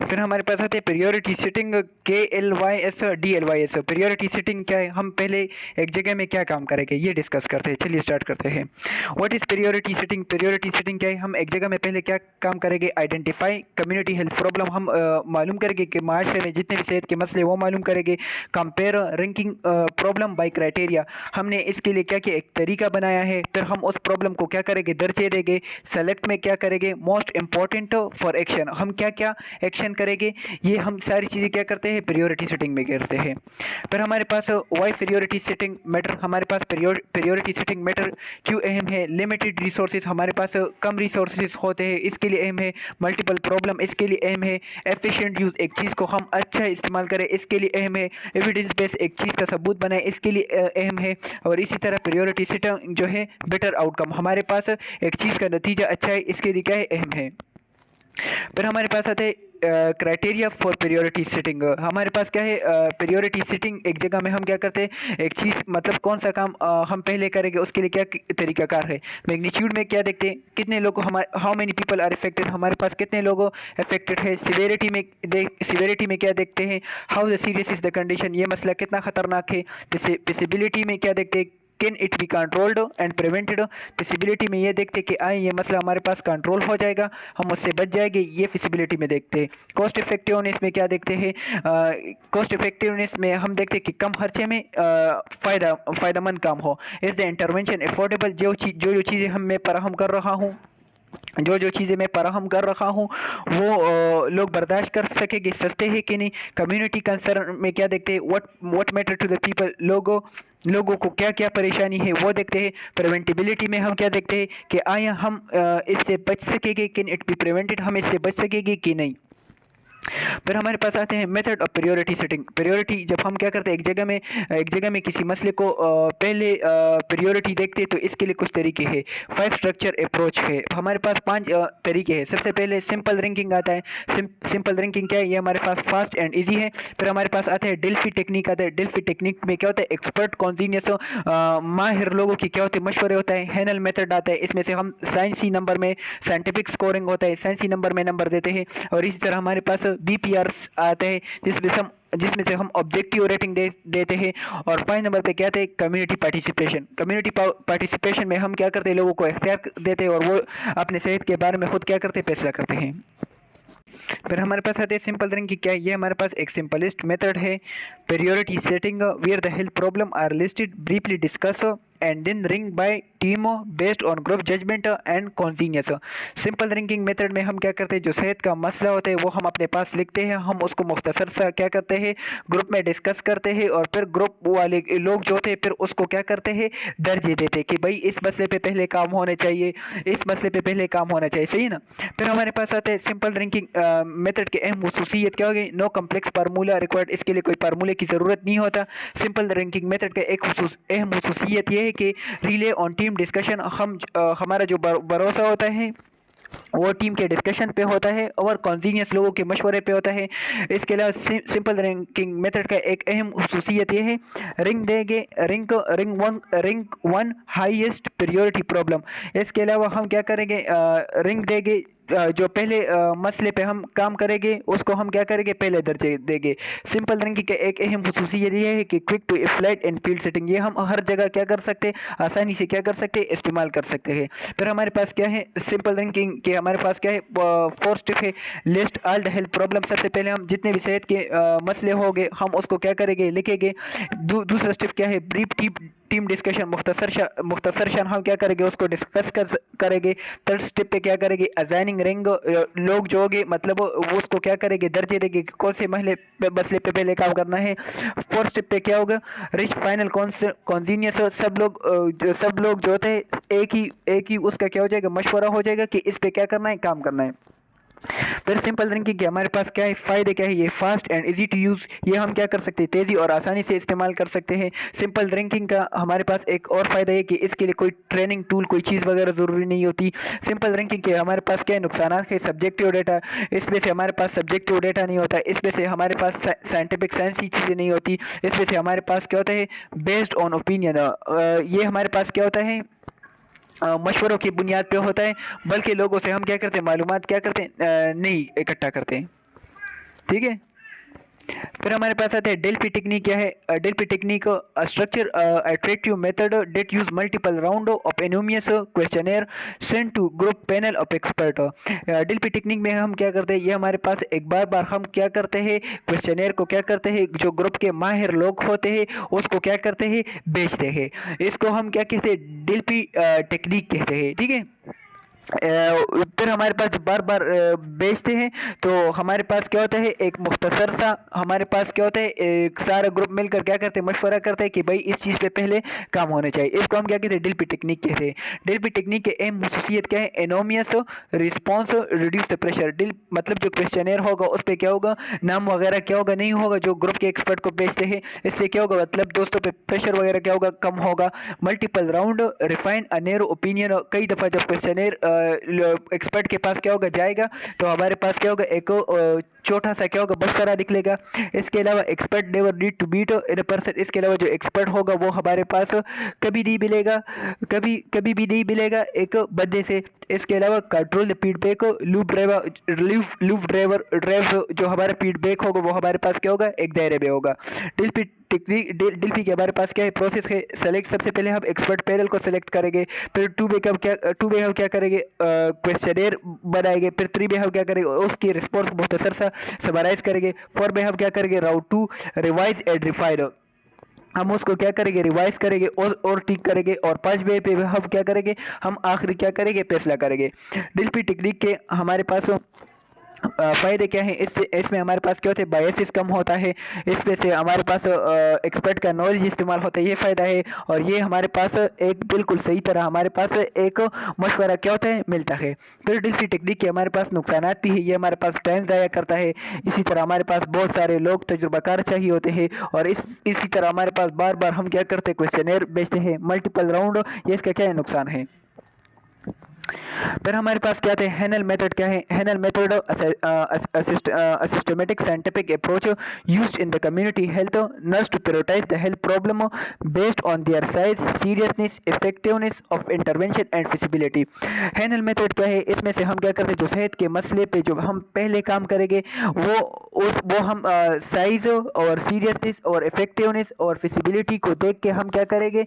फिर हमारे पास आते हैं priority setting, KLYS DLYS। Priority setting क्या है, हम पहले एक जगह में क्या काम करेंगे ये डिस्कस करते हैं। चलिए स्टार्ट करते हैं। What is priority setting? Priority setting क्या है, हम एक जगह में पहले क्या काम करेंगे, आइडेंटिफाई कम्युनिटी हेल्थ प्रॉब्लम, हम मालूम करेंगे कि माशरे में जितने भी सेहत के मसले वो मालूम करेंगे। Compare ranking problem by criteria, हमने इसके लिए क्या किया, एक तरीका बनाया है। फिर हम उस प्रॉब्लम को क्या करेंगे, दर्जे देंगे। सेलेक्ट में क्या करेंगे, मोस्ट इंपॉर्टेंट फॉर एक्शन, हम क्या क्या एक्शन करेंगे, ये हम सारी चीज़ें क्या करते हैं, प्रायोरिटी सेटिंग में करते हैं। फिर हमारे पास वाई प्रायोरिटी सेटिंग मैटर, हमारे पास प्रायोरिटी सेटिंग मैटर क्यों अहम है। लिमिटेड रिसोर्सेज, हमारे पास कम रिसोर्सेज होते हैं, इसके लिए अहम है। मल्टीपल प्रॉब्लम, इसके लिए अहम है। एफिशिएंट यूज़, एक चीज़ को हम अच्छा इस्तेमाल करें, इसके लिए अहम है। एविडेंस बेस, एक चीज़ का सबूत बनाए, इसके लिए अहम है। और इसी तरह प्रायोरिटी सेटिंग जो है बेटर आउटकम, हमारे पास एक चीज़ का नतीजा अच्छा है, इसके लिए क्या है, अहम है। फिर हमारे पास आते हैं क्राइटेरिया फॉर प्रायोरिटी सेटिंग, हमारे पास क्या है, प्रायोरिटी सेटिंग एक जगह में हम क्या करते हैं, एक चीज़ मतलब कौन सा काम हम पहले करेंगे, उसके लिए क्या तरीकाकार है। मैग्नीट्यूड में क्या देखते हैं, कितने लोग हमारे, how many people are affected, हमारे पास कितने लोग अफेक्टेड है। सिवेरिटी में क्या देखते हैं, how the serious is the condition, ये मसला कितना खतरनाक है। फिजिबिलिटी में क्या देखते हैं, can it be controlled and prevented, feasibility में ये देखते कि आए ये मसला हमारे पास कंट्रोल हो जाएगा, हम उससे बच जाएंगे, ये फिजिबिलिटी में देखते हैं। कॉस्ट इफेक्टिवनेस में क्या देखते हैं, कॉस्ट इफेक्टिवनेस में हम देखते हैं कि कम खर्चे में फ़ायदेमंद काम हो। इज़ द इंटरवेंशन अफोर्डेबल, जो चीज़ें हम मैं फराहम कर रहा हूँ, जो चीज़ें मैं फराहम कर रहा हूँ वो लोग बर्दाश्त कर सकेंगे, सस्ते हैं कि नहीं। कम्युनिटी कंसर्न में क्या देखते हैं, what matter to the people, लोगों को क्या क्या परेशानी है वो देखते हैं। प्रिवेंटिबिलिटी में हम क्या देखते हैं कि आया हम इससे बच सकेंगे, कैन इट बी प्रिवेंटेड, हम इससे बच सकेंगे कि नहीं। फिर हमारे पास आते हैं method of priority setting. Priority जब हम क्या करते हैं, एक जगह में किसी मसले को पहले प्रायोरिटी देखते हैं, तो इसके लिए कुछ तरीके हैं। 5 स्ट्रक्चर अप्रोच है, हमारे पास 5 तरीके हैं। सबसे पहले सिंपल रैंकिंग आता है। सिंपल रैंकिंग क्या है, ये हमारे पास फास्ट एंड ईजी है। फिर हमारे पास आता है डेल्फी टेक्निक आता है। डेल्फी टेक्निक में क्या होता है, एक्सपर्ट कॉन्जीनियस माहिर लोगों की क्या होते हैं, मशवरे होता है। हैनल मेथड आता है, इसमें से हम साइंसी नंबर में, साइंटिफिक स्कोरिंग होता है, साइंसी नंबर में नंबर देते हैं। और इसी तरह हमारे पास BPR आते हैं, जिसमें से हम ऑब्जेक्टिव रेटिंग देते हैं। और 5 नंबर पे क्या आते हैं, कम्युनिटी पार्टिसिपेशन। कम्युनिटी पार्टिसिपेशन में हम क्या करते हैं, लोगों को इख्तियार देते हैं और वो अपने सेहत के बारे में खुद क्या करते हैं, फैसला करते हैं। फिर हमारे पास आते हैं सिंपल रैंकिंग क्या है, ये हमारे पास एक सिंपलेस्ट मेथड है। Priority setting where the health problem are listed, briefly discuss and then ring by team based on group judgement and consensus. Simple ranking method में हम क्या करते हैं, जो सेहत का मसला होता है वो हम अपने पास लिखते हैं, हम उसको मुख्तसर सा क्या करते हैं, ग्रुप में डिस्कस करते हैं। और फिर ग्रुप वाले लोग जो होते हैं फिर उसको क्या करते हैं, दर्जे देते हैं कि भाई इस मसले पे पहले काम होने चाहिए, इस मसले पे पहले काम होना चाहिए, सही है ना। फिर हमारे पास आते हैं सिंपल रैंकिंग मेथड के अहम खसूसियत क्या होगी, नो कम्प्लेक्स फार्मूला रिक्वायर्ड, इसके लिए कोई फार्मूले की ज़रूरत नहीं होता। सिंपल रैंकिंग मेथड का एक अहम खसूसियत ये है कि रिले ऑन टीम डिस्कशन, हमारा जो भरोसा होता है वो टीम के डिस्कशन पे होता है और कॉन्जीनियस लोगों के मशवरे पे होता है। इसके अलावा सिंपल रैंकिंग मेथड का एक अहम खसूसियत ये है, रिंग देंगे, ring one highest priority problem. इसके अलावा हम क्या करेंगे, रिंग देंगे, जो पहले मसले पे हम काम करेंगे उसको हम क्या करेंगे, पहले दर्जे देंगे। सिंपल रैंकिंग का एक अहम खसूसियत ये है कि quick to applied and field setting, ये हम हर जगह क्या कर सकते हैं, आसानी से क्या कर सकते हैं, इस्तेमाल कर सकते हैं। फिर हमारे पास क्या है, सिंपल रैंकिंग के हमारे पास क्या है, 4 स्टेप है। List all the health problem, सबसे पहले हम जितने भी सेहत के मसले होंगे हम उसको क्या करेंगे, लिखेंगे। दूसरा स्टेप क्या है, ब्रीफ टीम डिस्कशन, मुख्तसर शन हम क्या करेंगे, उसको डिस्कस करेंगे। थर्ड स्टेप पे क्या करेंगे, अजाइनिंग रैंक, लोग जो होंगे मतलब वो उसको क्या करेंगे, दर्जे देंगे कि कौन से मसले पे पहले काम करना है। फोर्थ स्टेप पे क्या होगा, रिच फाइनल कॉन्जीनियस, सब लोग जो होते हैं एक ही उसका क्या हो जाएगा, मशवरा हो जाएगा कि इस पे क्या करना है, काम करना है। फिर सिंपल रैंकिंग के हमारे पास क्या है, फ़ायदे क्या है, ये fast and easy to use, ये हम क्या कर सकते हैं, तेज़ी और आसानी से इस्तेमाल कर सकते हैं। सिंपल रैंकिंग का हमारे पास एक और फ़ायदा है कि इसके लिए कोई ट्रेनिंग टूल, कोई चीज़ वगैरह ज़रूरी नहीं होती। सिंपल रैंकिंग के हमारे पास क्या है, नुकसान है, सब्जेक्टिव डेटा, इसमें से हमारे पास सब्जेक्टिव डेटा नहीं होता, इसमें से हमारे पास साइंटिफिक साइंस की चीज़ें नहीं होती, इसमें से हमारे पास क्या होता है, बेस्ड ऑन ओपिनियन, ये हमारे पास क्या होता है, मशवरों की बुनियाद पे होता है, बल्कि लोगों से हम क्या करते हैं, मालूमात क्या करते हैं, नहीं इकट्ठा करते हैं। ठीक है। फिर हमारे पास आते हैं डेल्फी टेक्निक। क्या है Delphi technique? Structure attractive method that use multiple round of anonymous questionnaire send to group panel of expert. Delphi technique में हम क्या करते हैं, ये हमारे पास एक बार बार हम क्या करते हैं, क्वेश्चनेयर को क्या करते हैं, जो ग्रुप के माहिर लोग होते हैं उसको क्या करते हैं, बेचते हैं। इसको हम क्या कहते हैं, डेल्फी टेक्निक कहते हैं। ठीक है। फिर हमारे पास बार बार बेचते हैं तो हमारे पास क्या होता है, एक मुख्तसर सा हमारे पास क्या होता है, एक सारा ग्रुप मिलकर क्या करते हैं, मशवरा करते हैं कि भाई इस चीज़ पे पहले काम होना चाहिए। इसको हम क्या कहते हैं, डेल्फी टेक्निक कहते हैं। डेल्फी टेक्निक के अहम खसूसियत क्या है, anonymous response reduce the pressure. मतलब जो क्वेश्चनेयर होगा उस पर क्या होगा, नाम वगैरह क्या होगा, नहीं होगा। जो ग्रुप के एक्सपर्ट को बेचते हैं इससे क्या होगा, मतलब दोस्तों पे प्रेशर वगैरह क्या होगा, कम होगा। Multiple round refine a narrow opinion. कई दफ़ा जब क्वेश्चनेयर एक्सपर्ट के पास क्या होगा जाएगा तो हमारे पास क्या होगा, एक छोटा सा क्या होगा, बस्तरा निकलेगा। इसके अलावा expert never need to beat in person. इसके अलावा जो एक्सपर्ट होगा वो हमारे पास कभी नहीं मिलेगा, कभी कभी भी नहीं मिलेगा एक बंदे से। इसके अलावा control the feedback loop driver जो हमारा फीडबैक होगा वो हमारे पास क्या होगा, एक दायरे में होगा। डेल्फी टेक्निक डेल्फी के हमारे पास क्या है, प्रोसेस है। सेलेक्ट, सबसे पहले हम एक्सपर्ट पैनल को सेलेक्ट करेंगे। फिर टू में हम क्या करेंगे, क्वेश्चनेयर बनाएंगे। फिर 3 में हम क्या करेंगे, उसकी रिस्पॉन्स मुख्तसर सा समराइज करेंगे। 4 में हम क्या करेंगे, राउंड 2 रिवाइज एंड रिफाइन। हम उसको क्या करेंगे, रिवाइज करेंगे और ठीक करेंगे। और 5वें पे हम क्या करेंगे, हम आखिरी क्या करेंगे, फैसला करेंगे। डेल्फी टेक्निक के हमारे पास फ़ायदे क्या हैं, इसमें हमारे पास क्या होता है, बायसिस कम होता है। इसमें से हमारे पास एक्सपर्ट का नॉलेज इस्तेमाल होता है, ये फ़ायदा है। और ये हमारे पास एक बिल्कुल सही तरह हमारे पास एक मशवरा क्या होता है, मिलता है। फिर डेल्फी टेक्निक के हमारे पास नुकसानात भी है। ये हमारे पास टाइम ज़ाया करता है। इसी तरह हमारे पास बहुत सारे लोग तजुर्बाकार चाहिए होते हैं। और इसी तरह हमारे पास बार बार हम क्या करते हैं, क्वेश्चनेयर बेचते हैं, मल्टीपल राउंड। ये इसका क्या है, नुकसान है। फिर हमारे पास क्या है, हैनल मेथड। क्या है Hanlon method? Systematic scientific approach used in the community health nurse to prioritize the health problem based on their size, seriousness, effectiveness of intervention and feasibility. Hanlon method क्या है, इसमें से हम क्या करते हैं, जो सेहत के मसले पे जो हम पहले काम करेंगे वो हम साइज और सीरियसनेस और इफेक्टिवनेस और फिजिबिलिटी को देख के हम क्या करेंगे,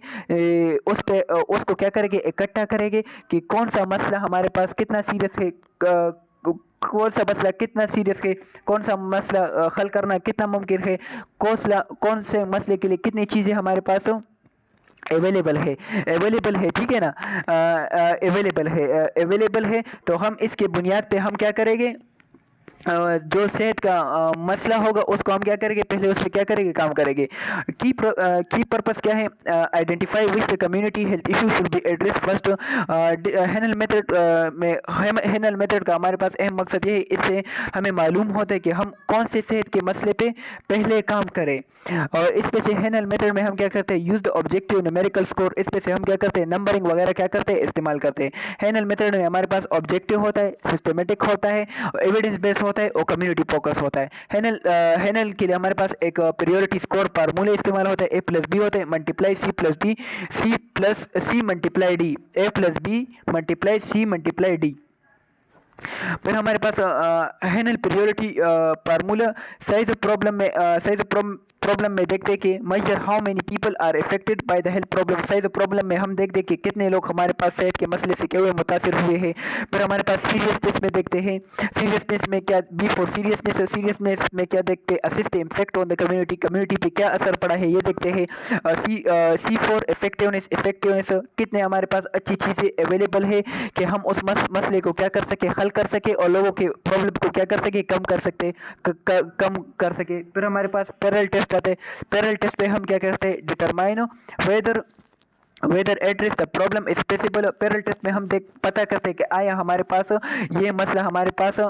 उसको क्या करेंगे, इकट्ठा करेंगे कि कौन सा मसला हमारे पास कितना सीरियस है, कौन सा मसला कितना सीरियस है, कौन सा मसला हल करना कितना मुमकिन है, कौन से मसले के लिए कितनी चीज़ें हमारे पास अवेलेबल है। ठीक है ना, अवेलेबल है। तो हम इसके बुनियाद पे हम क्या करेंगे, जो सेहत का मसला होगा उसको हम क्या करेंगे, पहले उस पर क्या करेंगे, काम करेंगे। की पर्पस क्या है, identify which the community health issue should be address first. हैनल method का हमारे पास अहम मकसद ये है, इससे हमें मालूम होता है कि हम कौन से सेहत के मसले पे पहले काम करें। और इस पे से हैनल मेथड में हम क्या करते हैं, use the objective numerical score. इस पे से हम क्या करते हैं, नंबरिंग वगैरह क्या करते हैं, इस्तेमाल करते हैं। हैनल मेथड में हमारे पास ऑब्जेक्टिव होता है, सिस्टमेटिक होता है, एविडेंस बेस्ड होता है और कम्युनिटी फोकस होता है। हैनल के लिए हमारे पास एक प्रायोरिटी स्कोर फार्मूले इस्तेमाल होता है, A+B होते हैं, multiply C multiply D, A+B multiply C multiply D। फिर हमारे पास Hanlon priority formula size problem में देखते हैं कि measure how many people are affected by the health problem. Size problem में हम देखते हैं कि कितने लोग हमारे पास सेहत के मसले से क्या हुए, मुतासिर हुए हैं। फिर हमारे पास सीरियसनेस में देखते हैं, सीरियसनेस में क्या, बी फॉर सीरियसनेस में क्या देखते हैं, assist impact on the community पे क्या असर पड़ा है ये देखते हैं। सी फॉर इफेक्टिवनेस कितने हमारे पास अच्छी चीज़ें अवेलेबल है कि हम उस मसले को क्या कर सके, हल कर सके और लोगों के प्रॉब्लम को क्या कर सके, कम कर सके। फिर हमारे पास पैरेलल टेस्ट आते हैं। पैरेलल टेस्ट पे हम क्या करते हैं, determine whether address the problem is possible. Parallel test में हम पता करते हैं कि आया हमारे पास ये मसला हमारे पास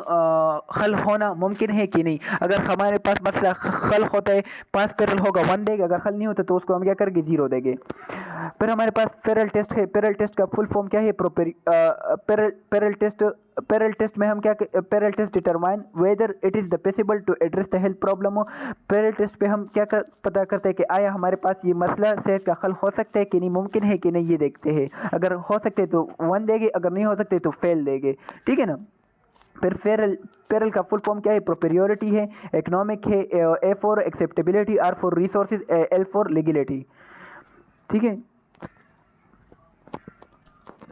हल होना मुमकिन है कि नहीं। अगर हमारे पास मसला हल होता है 5 पैरेलल होगा 1 देगा, अगर हल नहीं होता तो उसको हम क्या करेंगे, 0 देंगे। फिर हमारे पास पैरेलल टेस्ट है। पैरेलल टेस्ट का फुल फॉर्म क्या है, पैरेलल टेस्ट में हम क्या, parallel test determine whether it is the possible to address the health problem. Parallel test पे हम क्या पता करते हैं कि आया हमारे पास ये मसला सेहत का हल हो सकता है कि नहीं, मुमकिन है कि नहीं, ये देखते हैं। अगर हो सकते तो 1 देंगे, अगर नहीं हो सकते तो फेल देंगे। ठीक है ना। फिर पेरल का फुल फॉर्म क्या है? प्रोपेरियोरिटी है, इकोनॉमिक है, A for acceptability, R for resources, L for legality. ठीक है।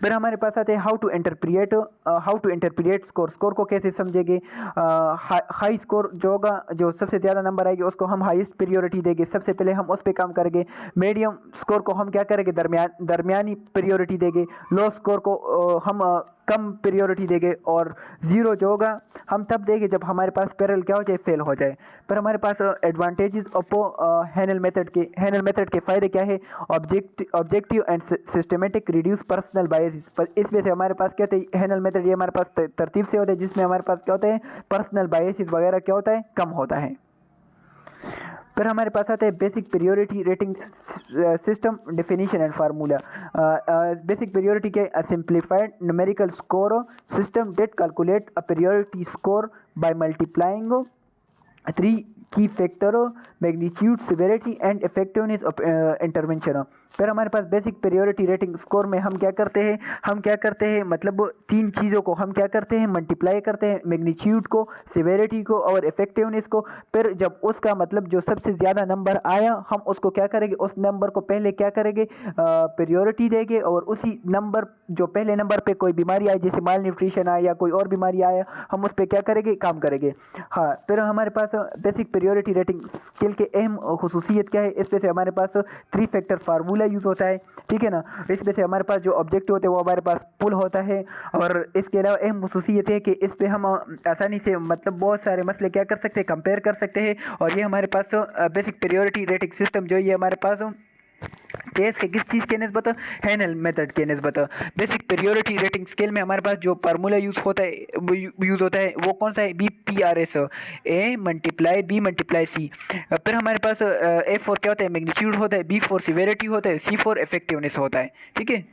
फिर हमारे पास आते हैं how to interpret score. Score को कैसे समझेंगे? हाई स्कोर जो होगा, जो सबसे ज़्यादा नंबर आएगी उसको हम हाईएस्ट प्रियोरिटी देंगे, सबसे पहले हम उस पर काम करेंगे। मीडियम स्कोर को हम क्या करेंगे? दरमियानी प्रियोरिटी देंगे। लो स्कोर को हम कम प्रियोरिटी देंगे। और ज़ीरो जो होगा हम तब देंगे जब हमारे पास पैरेलल क्या हो जाए? फेल हो जाए। पर हमारे पास एडवांटेजेस ऑफ हैनल मेथड के फ़ायदे क्या है? Objective and systematic reduce personal biases. पर इसमें से हमारे पास क्या होता है? हैनल मेथड ये हमारे पास तरतीब से होता है, जिसमें हमारे पास क्या होता है? पर्सनल बायसेस वगैरह क्या होता है? कम होता है। फिर हमारे पास आता है basic priority rating system, definition and formula. Basic priority के simplified numerical score system that calculate a priority score by multiplying 3 key factor magnitude, severity and effectiveness of intervention. फिर हमारे पास बेसिक प्रियोरिटी रेटिंग स्कोर में हम क्या करते हैं? मतलब 3 चीज़ों को हम क्या करते हैं? मल्टीप्लाई करते हैं, मैग्नीट्यूड को, सिविरिटी को और इफेक्टिवनेस को। फिर जब उसका मतलब जो सबसे ज़्यादा नंबर आया, हम उसको क्या करेंगे? उस नंबर को पहले क्या करेंगे? प्रियोरिटी देंगे। और उसी नंबर, जो पहले नंबर पे कोई बीमारी आई, जैसे माल न्यूट्रिशन आया या कोई और बीमारी आया, हम उस पर क्या करेंगे? काम करेंगे। हाँ, फिर हमारे पास बेसिक प्रियोरिटी रेटिंग स्केल के अहम खुसूसियत क्या है? इसमें से हमारे पास 3 फैक्टर फार्मूला यूज़ होता है। ठीक है ना। इसमें से हमारे पास जो ऑब्जेक्टिव होते हैं वो हमारे पास पुल होता है। और इसके अलावा अहम खुसूसियत है कि इस पर हम आसानी से मतलब बहुत सारे मसले क्या कर सकते हैं? कंपेयर कर सकते हैं। और ये हमारे पास बेसिक प्रियोरिटी रेटिंग सिस्टम जो ये हमारे पास तेज के किस चीज़ के निस्बत? हैनल मेथड के निस्बत। बेसिक प्रियोरिटी रेटिंग स्केल में हमारे पास जो फार्मूला यूज़ होता है वो कौन सा है? BPRS, A × B × C। फिर हमारे पास A फॉर क्या होता है? मैग्नीट्यूड होता है, B फॉर सिविरिटी होता है, C फॉर इफेक्टिवनेस होता है। ठीक है।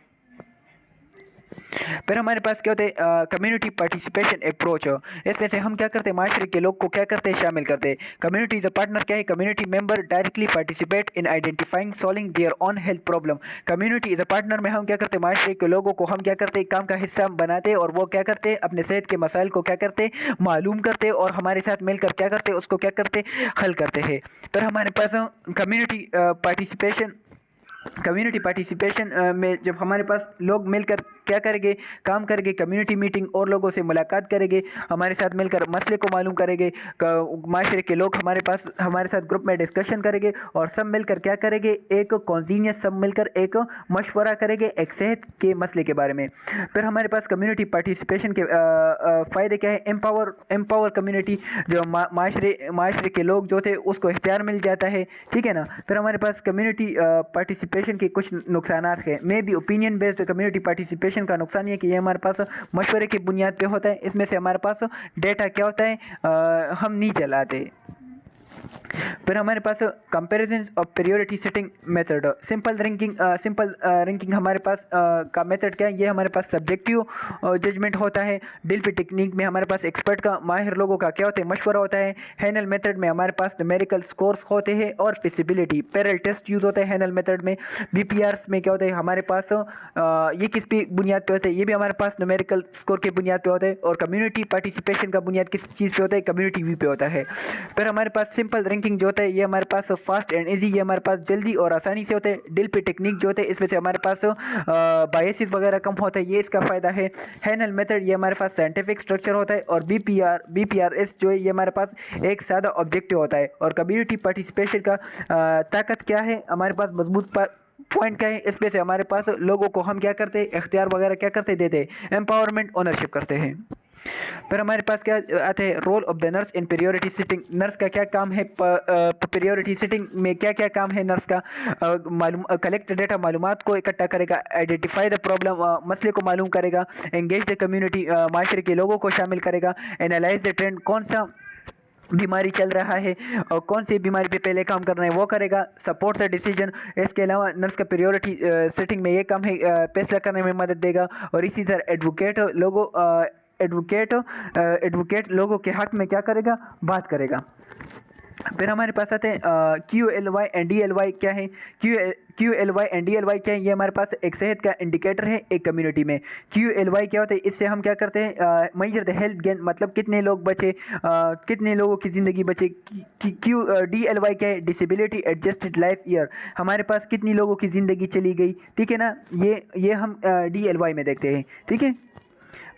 फिर हमारे पास क्या होता है? Community participation approach. इसमें से हम क्या करते हैं? माशरे के लोग को क्या करते हैं? शामिल करते हैं। कम्युनिटी इज अ पार्टनर क्या है? Community member directly participate in identifying solving their own health problem. Community is a partner में हम क्या करते हैं? माशरे के लोगों को हम क्या करते हैं? काम का हिस्सा बनाते हैं। और वो क्या करते हैं? अपने सेहत के मसाइल को क्या करते हैं? मालूम करते हैं। और हमारे साथ मिलकर क्या करते हैं? उसको क्या करते हैं? हल करते हैं। फिर हमारे पास कम्युनिटी पार्टिसिपेशन में जब हमारे पास लोग मिलकर क्या करेंगे? काम करेंगे। कम्युनिटी मीटिंग, और लोगों से मुलाकात करेंगे, हमारे साथ मिलकर मसले को मालूम करेंगे। माशरे के लोग हमारे साथ ग्रुप में डिस्कशन करेंगे और सब मिलकर क्या करेंगे? एक कॉन्जीनियस, सब मिलकर एक मशवरा करेंगे एक सेहत के मसले के बारे में। फिर हमारे पास कम्युनिटी पार्टिसिपेशन के फ़ायदे क्या है? एम्पावर कम्युनिटी, जो माशरे के लोग जो थे उसको इख्तियार मिल जाता है। ठीक है ना। फिर हमारे पास कम्युनिटी पार्टिसिपेशन के कुछ नुकसान हैं। May be opinion based community participation का नुकसान ये कि ये हमारे पास मशवरे की बुनियाद पे होता है। इसमें से हमारे पास डेटा क्या होता है? हम नहीं चलाते। फिर हमारे पास comparison of priority setting method. Simple ranking हमारे पास का मेथड क्या है? ये हमारे पास सब्जेक्टिव जजमेंट होता है। डिल्फी टेक्निक में हमारे पास एक्सपर्ट का, माहिर लोगों का क्या होता है? मशवरा होता है। हैनल मेथड में हमारे पास न्यूमेरिकल स्कोर्स होते हैं और फिजिबिलिटी पैरेलल टेस्ट यूज़ होता है हैनल मेथड में। BPRs में क्या होता है? हमारे पास ये किस पे बुनियाद पे होता है? ये भी हमारे पास न्यूमेरिकल स्कोर के बुनियाद पे होता है। और कम्युनिटी पार्टिसिपेशन का बुनियाद किस चीज़ पे होता है? कम्युनिटी व्यू पे होता है। फिर हमारे पास सिंपल रैंकिंग जो होता है ये हमारे पास फास्ट एंड इजी, ये हमारे पास जल्दी और आसानी से होता है। डिल्फी टेक्निक जो होते हैं इसमें से हमारे पास बायसेस वगैरह कम होता है, ये इसका फ़ायदा है। हैनल मेथड ये हमारे पास साइंटिफिक स्ट्रक्चर होता है। और BPRS जो है ये हमारे पास एक सादा ऑब्जेक्टिव होता है। और कम्युनिटी पार्टिसिपेशन का ताकत क्या है? हमारे पास मजबूत पॉइंट क्या है? इसमें से हमारे पास लोगों को हम क्या करते हैं? इख्तियार वगैरह क्या करते देते हैं? एम्पावरमेंट, ओनरशिप करते हैं। फिर हमारे पास क्या आते हैं? Role of the nurse in priority setting. Nurse का क्या काम है? प्रियोरिटी सेटिंग में क्या क्या काम है नर्स का? कलेक्ट डेटा, मालूमात को इकट्ठा करेगा। आइडेंटिफाई द प्रॉब्लम, मसले को मालूम करेगा। एंगेज द कम्युनिटी, माशरे के लोगों को शामिल करेगा। एनालाइज द ट्रेंड, कौन सा बीमारी चल रहा है और कौन सी बीमारी पे पहले काम करना है वो करेगा। सपोर्ट द डिसीजन, इसके अलावा नर्स का प्रियोरिटी सेटिंग में ये काम है, फैसला करने में मदद देगा। और इसी तरह एडवोकेट लोगों के हक में क्या करेगा? बात करेगा। फिर हमारे पास आते हैं Q L Y and D L Y क्या है। Q L Y and D L Y क्या है, ये हमारे पास एक सेहत का इंडिकेटर है एक कम्युनिटी में। क्यू एल वाई क्या होता है, इससे हम क्या करते हैं, मेजर द हेल्थ गेन, मतलब कितने लोग बचे, कितने लोगों की ज़िंदगी बचे। क्यू डी एल वाई क्या है, डिसेबिलिटी एडजस्टेड लाइफ ईयर, हमारे पास कितनी लोगों की ज़िंदगी चली गई, ठीक है ना। ये हम डी एल वाई में देखते हैं, ठीक है।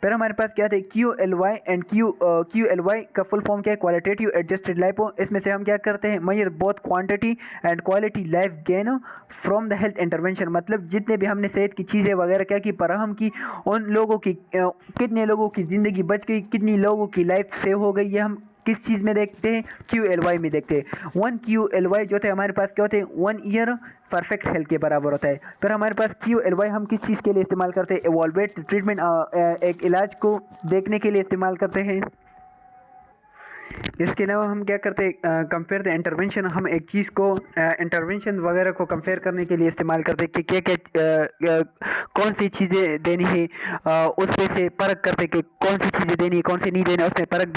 फिर हमारे पास क्या था, Q L Y and Q L Y का फुल फॉर्म क्या है, क्वालिटेटिव एडजस्टेड लाइफ। इसमें से हम क्या करते हैं, measure both quantity and quality life gain from the health intervention, मतलब जितने भी हमने सेहत की चीज़ें वगैरह क्या की फराहम की, उन लोगों की कितने लोगों की ज़िंदगी बच गई, कितनी लोगों की लाइफ सेव हो गई, ये हम किस चीज़ में देखते हैं, क्यू एल वाई में देखते हैं। वन क्यू एल वाई जो थे हमारे पास क्या होते हैं, 1 ईयर परफेक्ट हेल्थ के बराबर होता है। फिर हमारे पास क्यू एल वाई हम किस चीज़ के लिए इस्तेमाल करते हैं, एवॉल्वेट ट्रीटमेंट, एक इलाज को देखने के लिए इस्तेमाल करते हैं। इसके अलावा हम क्या करते हैं, कंपेयर द इंटरवेंशन, हम एक चीज़ को इंटरवेंशन वगैरह को कंपेयर करने के लिए इस्तेमाल करते हैं कि क्या क्या कौन सी चीज़ें देनी है, उस पे से परख करते हैं कि कौन सी चीज़ें देनी है कौन सी नहीं देनी है, उसमें परख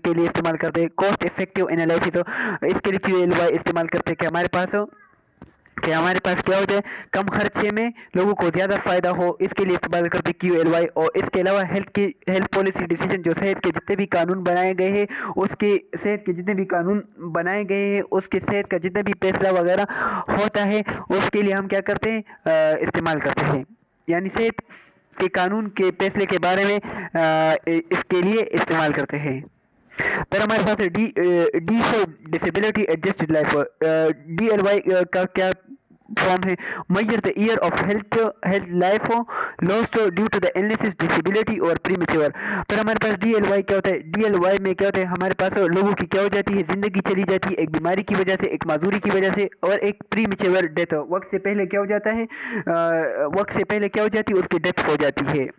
के लिए इस्तेमाल करते हैं। कॉस्ट इफेक्टिव एनालिसिस, इसके लिए क्यू एल वाई इस्तेमाल करते हैं कि हमारे पास क्या हो जाए, कम खर्चे में लोगों को ज़्यादा फ़ायदा हो, इसके लिए इस्तेमाल करते क्यू एल वाई। और इसके अलावा हेल्थ पॉलिसी डिसीजन, जो सेहत के जितने भी कानून बनाए गए हैं, उसके सेहत के जितने भी कानून बनाए गए हैं, उसके सेहत का जितना भी फैसला वगैरह होता है, उसके लिए हम क्या करते हैं, इस्तेमाल करते हैं। यानी सेहत के कानून के फैसले के बारे में इसके लिए इस्तेमाल करते हैं। फिर हमारे पास है D for disability adjusted life, D L Y का क्या फॉर्म है, measure the year of health life lost due to the illnesses, disability और प्रीमेच्योर। फिर हमारे पास डी एल वाई क्या होता है, डी एल वाई में क्या होता है, हमारे पास लोगों की क्या हो जाती है, ज़िंदगी चली जाती है एक बीमारी की वजह से, एक माजूरी की वजह से, और एक प्रीमेच्योर डेथ, वक्त से पहले क्या हो जाता है, वक्त से पहले क्या हो जाती है, उसकी डेथ हो जाती है।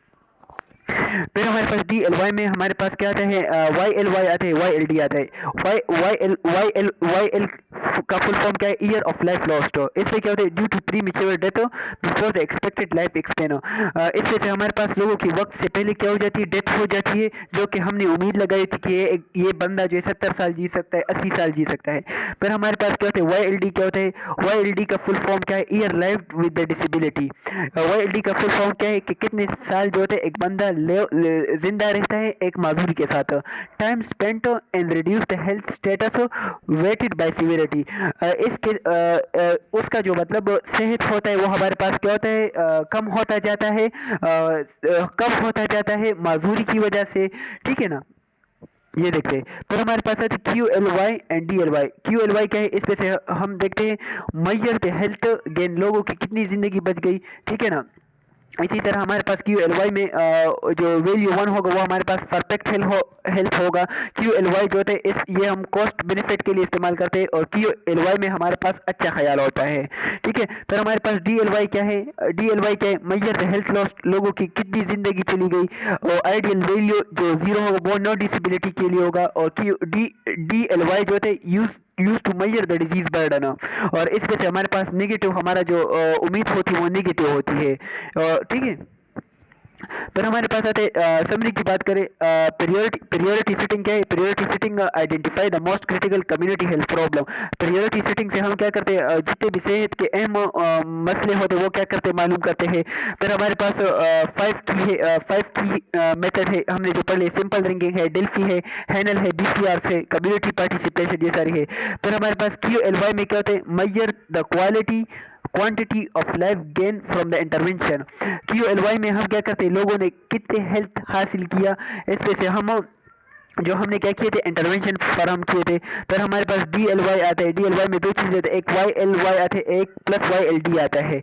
फिर हमारे पास डी एल वाई में हमारे पास क्या आता है, वाई एल वाई आता है, वाई एल डी आता है। वाई एल का फुल फॉर्म क्या है, ईयर ऑफ लाइफ लॉस्ट। इससे क्या होता है, due to premature death before the expected life एक्सपेन, इससे से हमारे पास लोगों की वक्त से पहले क्या हो जाती है, डेथ हो जाती है, जो कि हमने उम्मीद लगाई थी कि ये बंदा जो है 70 साल जी सकता है, 80 साल जी सकता है। फिर हमारे पास क्या होता है, वाई एल डी क्या होता है, वाई एल डी का फुल फॉर्म क्या है, year life with the disability. Y L D का फुल फॉर्म क्या है कि कितने साल जो होते हैं एक बंदा जिंदा रहता है एक माजूरी के साथ। Time spent and reduce the health status weighted by severity, इसके उसका जो मतलब सेहत होता है वो हमारे पास क्या होता है, कम होता जाता है, कम होता जाता है माजूरी की वजह से, ठीक है ना। ये देखते हैं। फिर हमारे पास है Q L Y and D L Y. Q L Y क्या है, इसमें से हम देखते हैं मेजर द हेल्थ गेन, लोगों की कितनी ज़िंदगी बच गई, ठीक है ना। इसी तरह हमारे पास क्यू एल वाई में जो वैल्यू 1 होगा वो हमारे पास परफेक्ट हेल्थ होगा। क्यू एल वाई जो होते हैं ये हम कॉस्ट बेनिफिट के लिए इस्तेमाल करते हैं, और क्यू एल वाई में हमारे पास अच्छा ख्याल होता है, ठीक है। फिर हमारे पास डी एल वाई क्या है, डी एल वाई क्या है, मेजर द हेल्थ लॉस, लोगों की कितनी ज़िंदगी चली गई, और आइडियल वैल्यू जो 0 होगा वो नो डिसेबिलिटी के लिए होगा। और क्यू डी एल वाई जो होते हैं use to measure the disease burden, और इस वजह से हमारे पास नेगेटिव, हमारा जो उम्मीद होती है वो नेगेटिव होती है, ठीक है। फिर हमारे पास आते समरी की बात करें, प्रियोरिटी सेटिंग क्या है, priority setting identify the most critical community health problem. Priority setting से हम क्या करते हैं, जितने भी सेहत के अहम मसले होते हैं वो क्या करते हैं, मालूम करते हैं। फिर हमारे पास 5 की मेथड है, हमने जो पहले सिंपल रैंकिंग है, डेल्फी है, हैनल है, BCR है, कम्युनिटी पार्टिसिपेशन, ये सारी है। फिर हमारे पास क्यू एल वाई में क्या होते हैं, measure the quantity of life gain from the intervention. Q L Y में हम क्या करते हैं, लोगों ने कितने हेल्थ हासिल किया, इसमें से हम जो हमने क्या किए थे, इंटरवेंशन फराहम किए थे। फिर हमारे पास डी एल वाई आता है, डी एल वाई में 2 चीज़ें, एक वाई एल वाई आता है, एक प्लस वाई एल डी आता है।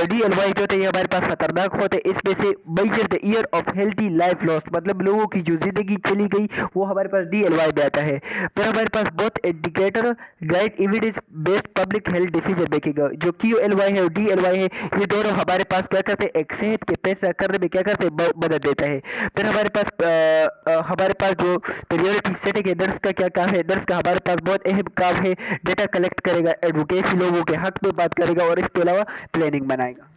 डी एल वाई जो होते हैं हमारे पास खतरनाक होते हैं, इसमें से major the year of healthy life loss, मतलब लोगों की जो जिंदगी चली गई वो हमारे पास डी एल वाई में आता है। फिर हमारे पास बहुत indicator guide evidence based public health decision making, जो क्यू एल वाई है और डी एल वाई है, ये दोनों हमारे पास क्या करते हैं, एक सेहत के फैसला करने में क्या करते हैं, मदद देता है। फिर हमारे पास जो प्रियोरिटी सेटिंग है, दर्स का क्या काम है, दर्स का हमारे पास बहुत अहम काम है, डेटा कलेक्ट करेगा, एडवोकेसी लोगों के हक में बात करेगा, और इसके अलावा प्लानिंग बनाएगा।